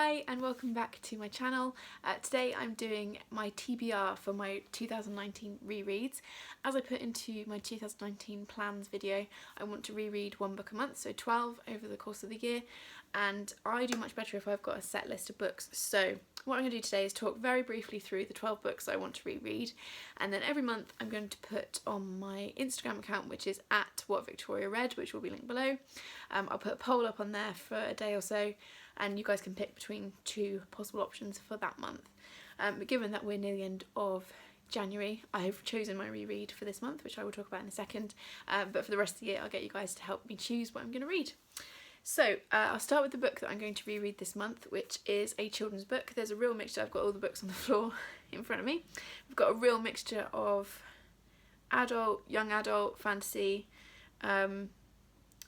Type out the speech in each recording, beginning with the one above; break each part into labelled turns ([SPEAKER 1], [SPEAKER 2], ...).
[SPEAKER 1] Hi and welcome back to my channel. Today I'm doing my TBR for my 2019 rereads. As I put into my 2019 plans video, I want to reread one book a month, so 12 over the course of the year, and I do much better if I've got a set list of books. So what I'm going to do today is talk very briefly through the 12 books I want to reread, and then every month I'm going to put on my Instagram account, which is at @WhatVictoriaRead, which will be linked below. I'll put a poll up on there for a day or so, and you guys can pick between two possible options for that month. But given that we're near the end of January, I have chosen my reread for this month, which I will talk about in a second, but for the rest of the year I'll get you guys to help me choose what I'm going to read. So I'll start with the book that I'm going to reread this month, which is a children's book. There's a real mixture. I've got all the books on the floor in front of me. We've got a real mixture of adult, young adult, fantasy,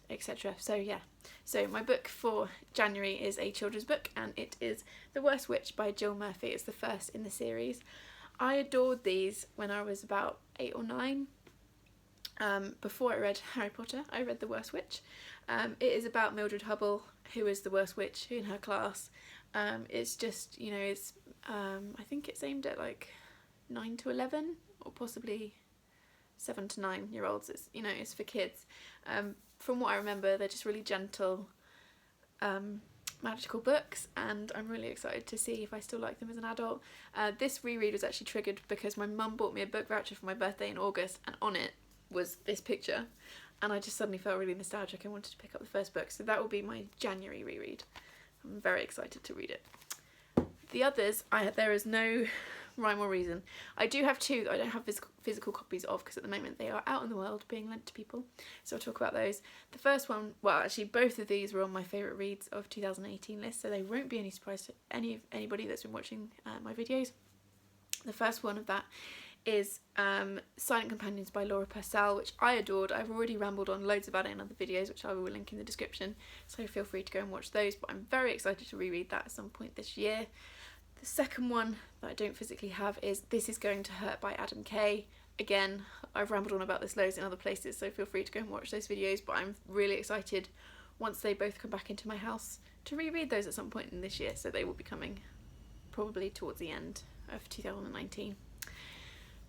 [SPEAKER 1] etc. So yeah, so my book for January is a children's book, and it is The Worst Witch by Jill Murphy. It's the first in the series. I adored these when I was about 8 or 9. Before I read Harry Potter, I read The Worst Witch. It is about Mildred Hubble, who is the worst witch in her class. It's just, you know, it's I think it's aimed at like 9 to 11 or possibly 7 to 9 year olds. It's, you know, it's for kids. From what I remember, they're just really gentle magical books, and I'm really excited to see if I still like them as an adult. This reread was actually triggered because my mum bought me a book voucher for my birthday in August, and on it was this picture, and I just suddenly felt really nostalgic and wanted to pick up the first book, so that will be my January reread. I'm very excited to read it. The others, there is no rhyme or reason. I do have two that I don't have physical copies of because at the moment they are out in the world being lent to people, so I'll talk about those. The first one, well actually both of these were on my favourite reads of 2018 list, so they won't be any surprise to anybody that's been watching my videos. The first one of that is Silent Companions by Laura Purcell, which I adored. I've already rambled on loads about it in other videos, which I will link in the description, so feel free to go and watch those, but I'm very excited to reread that at some point this year. The second one that I don't physically have is This Is Going to Hurt by Adam Kay. Again, I've rambled on about this loads in other places, so feel free to go and watch those videos, but I'm really excited once they both come back into my house to reread those at some point in this year, so they will be coming probably towards the end of 2019.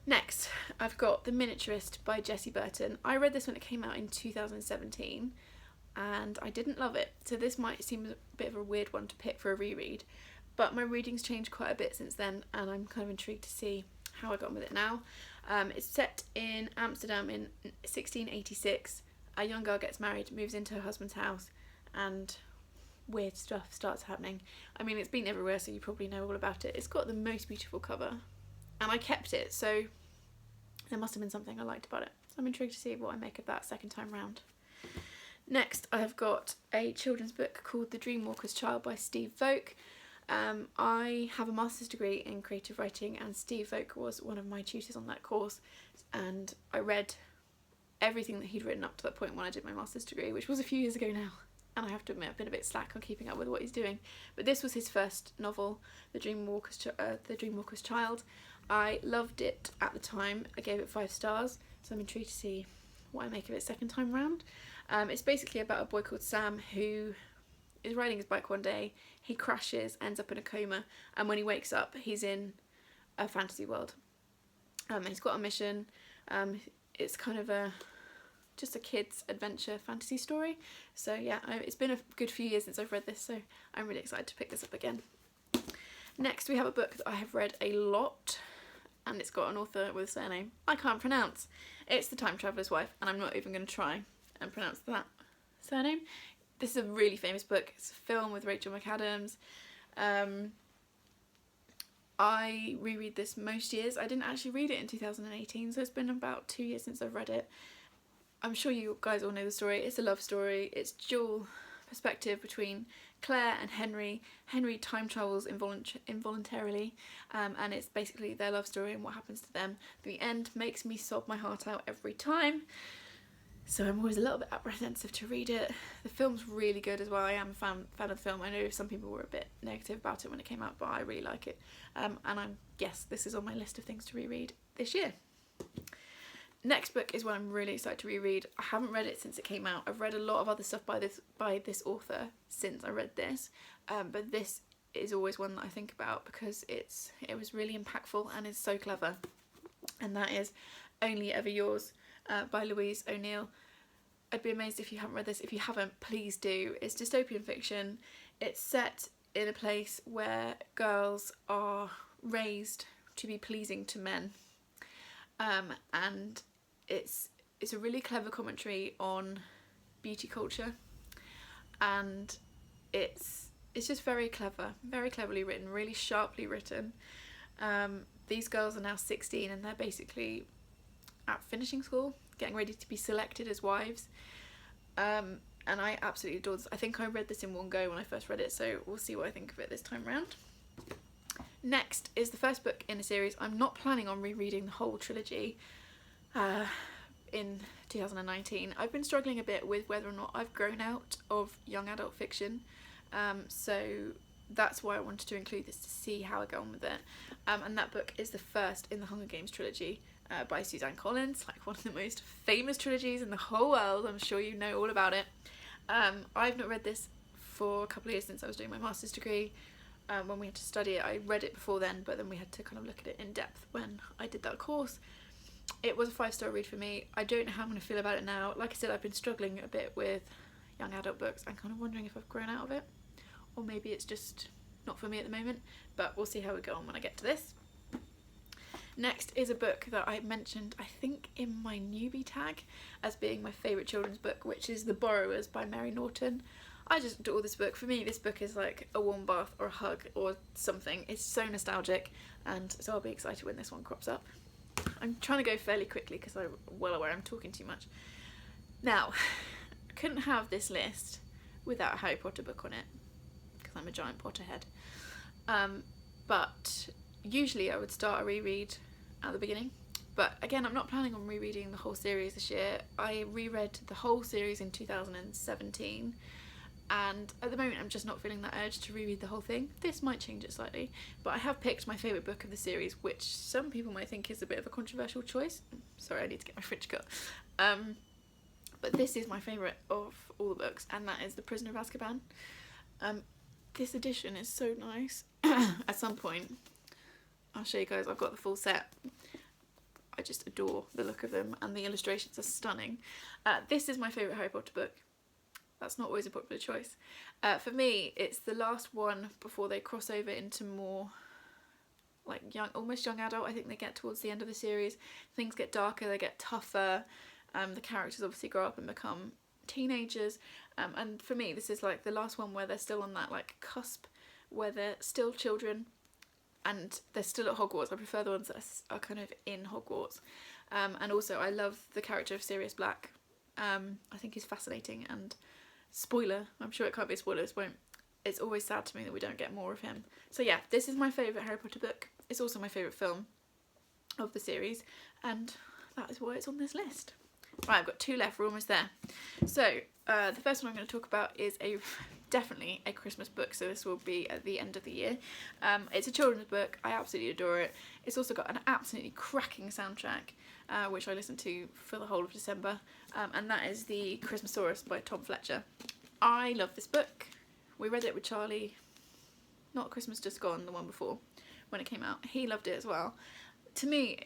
[SPEAKER 1] Next, I've got The Miniturist by Jessie Burton. I read this when it came out in 2017 and I didn't love it, so this might seem a bit of a weird one to pick for a reread, but my reading's changed quite a bit since then and I'm kind of intrigued to see how I got on with it now. It's set in Amsterdam in 1686. A young girl gets married, moves into her husband's house, and weird stuff starts happening. I mean, it's been everywhere, so you probably know all about it. It's got the most beautiful cover, and I kept it, so there must have been something I liked about it. So I'm intrigued to see what I make of that second time round. Next, I have got a children's book called The Dreamwalkers Child by Steve Voake. I have a master's degree in creative writing, and Steve Voake was one of my tutors on that course, and I read everything that he'd written up to that point when I did my master's degree, which was a few years ago now, and I have to admit I've been a bit slack on keeping up with what he's doing. But this was his first novel, The Dreamwalkers Child. I loved it at the time. I gave it 5 stars, so I'm intrigued to see what I make of it second time round. It's basically about a boy called Sam who is riding his bike one day, he crashes, ends up in a coma, and when he wakes up he's in a fantasy world. He's got a mission. It's kind of just a kid's adventure fantasy story, so yeah, it's been a good few years since I've read this, so I'm really excited to pick this up again. Next, we have a book that I have read a lot, and it's got an author with a surname I can't pronounce. It's The Time Traveller's Wife, and I'm not even going to try and pronounce that surname. This is a really famous book. It's a film with Rachel McAdams. I reread this most years. I didn't actually read it in 2018, so it's been about 2 years since I've read it. I'm sure you guys all know the story. It's a love story. It's dual perspective between Claire and Henry. Henry time travels involuntarily, and it's basically their love story and what happens to them. The end makes me sob my heart out every time, so I'm always a little bit apprehensive to read it. The film's really good as well. I am a fan of the film. I know some people were a bit negative about it when it came out, but I really like it, and yes, this is on my list of things to reread this year. Next book is one I'm really excited to reread. I haven't read it since it came out. I've read a lot of other stuff by this author since I read this, but this is always one that I think about because it was really impactful and is so clever. And that is Only Ever Yours by Louise O'Neill. I'd be amazed if you haven't read this. If you haven't, please do. It's dystopian fiction. It's set in a place where girls are raised to be pleasing to men, and it's a really clever commentary on beauty culture, and it's just very clever, very cleverly written, really sharply written. These girls are now 16 and they're basically at finishing school, getting ready to be selected as wives. And I absolutely adore this. I think I read this in one go when I first read it, so we'll see what I think of it this time round. Next is the first book in a series. I'm not planning on rereading the whole trilogy in 2019. I've been struggling a bit with whether or not I've grown out of young adult fiction, so that's why I wanted to include this to see how I go on with it. And that book is the first in the Hunger Games trilogy, by Suzanne Collins, like one of the most famous trilogies in the whole world. I'm sure you know all about it. I've not read this for a couple of years since I was doing my master's degree. When we had to study it, I read it before then, but then we had to kind of look at it in depth when I did that course. It was a 5-star read for me. I don't know how I'm going to feel about it now. Like I said, I've been struggling a bit with young adult books. I'm kind of wondering if I've grown out of it, or maybe it's just not for me at the moment, but we'll see how we go on when I get to this. Next is a book that I mentioned, I think, in my newbie tag as being my favourite children's book, which is The Borrowers by Mary Norton. I just adore this book. For me, this book is like a warm bath or a hug or something. It's so nostalgic, and so I'll be excited when this one crops up. I'm trying to go fairly quickly because I'm well aware I'm talking too much. Now, I couldn't have this list without a Harry Potter book on it because I'm a giant Potterhead. But usually I would start a reread at the beginning, but again, I'm not planning on rereading the whole series this year. I reread the whole series in 2017, and at the moment I'm just not feeling that urge to reread the whole thing. This might change it slightly, but I have picked my favourite book of the series, which some people might think is a bit of a controversial choice. Sorry, I need to get my fridge cut. But this is my favourite of all the books, and that is The Prisoner of Azkaban. This edition is so nice. At some point I'll show you guys, I've got the full set. I just adore the look of them, and the illustrations are stunning. This is my favourite Harry Potter book. That's not always a popular choice. For me, it's the last one before they cross over into more like almost young adult. I think they get towards the end of the series. Things get darker, they get tougher. The characters obviously grow up and become teenagers. And for me, this is like the last one where they're still on that like cusp, where they're still children and they're still at Hogwarts. I prefer the ones that are kind of in Hogwarts. And also I love the character of Sirius Black. I think he's fascinating, and spoiler, I'm sure it can't be a spoiler, it's always sad to me that we don't get more of him. So yeah, this is my favourite Harry Potter book. It's also my favourite film of the series, and that is why it's on this list. Right, I've got 2 left, we're almost there. So the first one I'm going to talk about is definitely a Christmas book, so this will be at the end of the year. It's a children's book. I absolutely adore it. It's also got an absolutely cracking soundtrack, which I listened to for the whole of December, and that is the Christmasaurus by Tom Fletcher. I love this book. We read it with Charlie, not Christmas Just Gone, the one before, when it came out. He loved it as well. To me,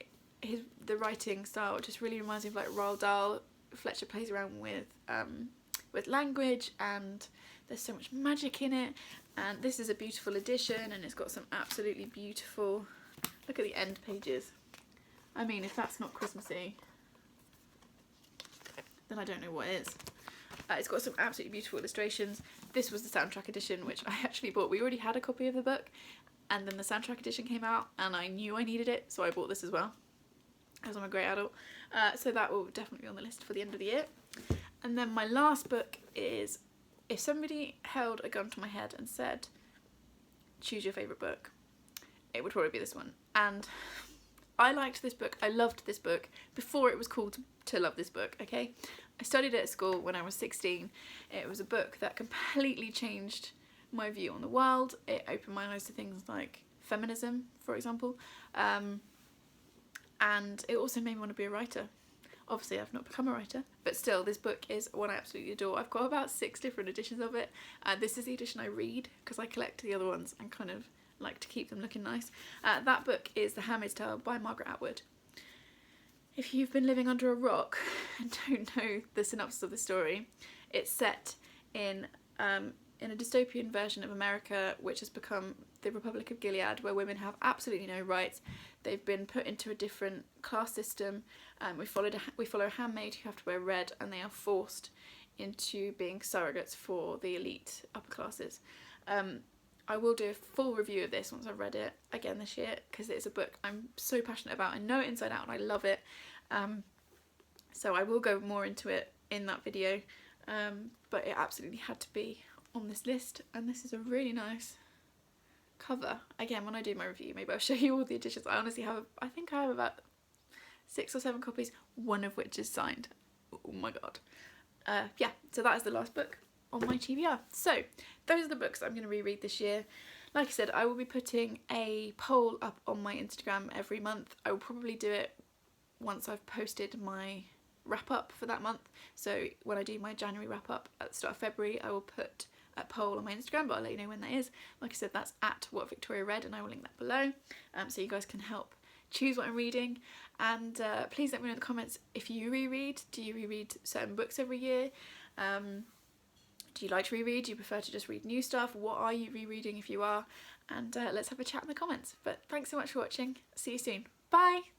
[SPEAKER 1] the writing style just really reminds me of like Roald Dahl. Fletcher plays around with language, and there's so much magic in it, and this is a beautiful edition, and it's got some absolutely beautiful, look at the end pages. I mean, if that's not Christmassy, then I don't know what is. It's got some absolutely beautiful illustrations. This was the soundtrack edition, which I actually bought. We already had a copy of the book, and then the soundtrack edition came out, and I knew I needed it, so I bought this as well, as I'm a great adult. So that will definitely be on the list for the end of the year. And then my last book is, if somebody held a gun to my head and said, choose your favourite book, it would probably be this one. And I liked this book, I loved this book, before it was cool to love this book, okay? I studied it at school when I was 16. It was a book that completely changed my view on the world. It opened my eyes to things like feminism, for example. And it also made me want to be a writer. Obviously I've not become a writer, but still this book is one I absolutely adore. I've got about 6 different editions of it. This is the edition I read because I collect the other ones and kind of like to keep them looking nice. That book is The Handmaid's Tale by Margaret Atwood. If you've been living under a rock and don't know the synopsis of the story, it's set in a dystopian version of America which has become the Republic of Gilead, where women have absolutely no rights. They've been put into a different class system. We follow a handmaid who have to wear red, and they are forced into being surrogates for the elite upper classes. I will do a full review of this once I've read it again this year, because it's a book I'm so passionate about. I know it inside out and I love it. So I will go more into it in that video, but it absolutely had to be on this list. And this is a really nice cover. Again, when I do my review, maybe I'll show you all the editions. I honestly have, I think I have about 6 or 7 copies, one of which is signed. Oh my god. Yeah, so that is the last book on my TBR. So those are the books I'm going to reread this year. Like I said, I will be putting a poll up on my Instagram every month. I will probably do it once I've posted my wrap up for that month. So when I do my January wrap up at the start of February, I will put a poll on my Instagram, but I'll let you know when that is. Like I said, that's at What Victoria Read, and I will link that below, so you guys can help choose what I'm reading. And please let me know in the comments if you reread. Do you reread certain books every year? Do you like to reread? Do you prefer to just read new stuff? What are you rereading if you are? And let's have a chat in the comments. But thanks so much for watching. See you soon. Bye!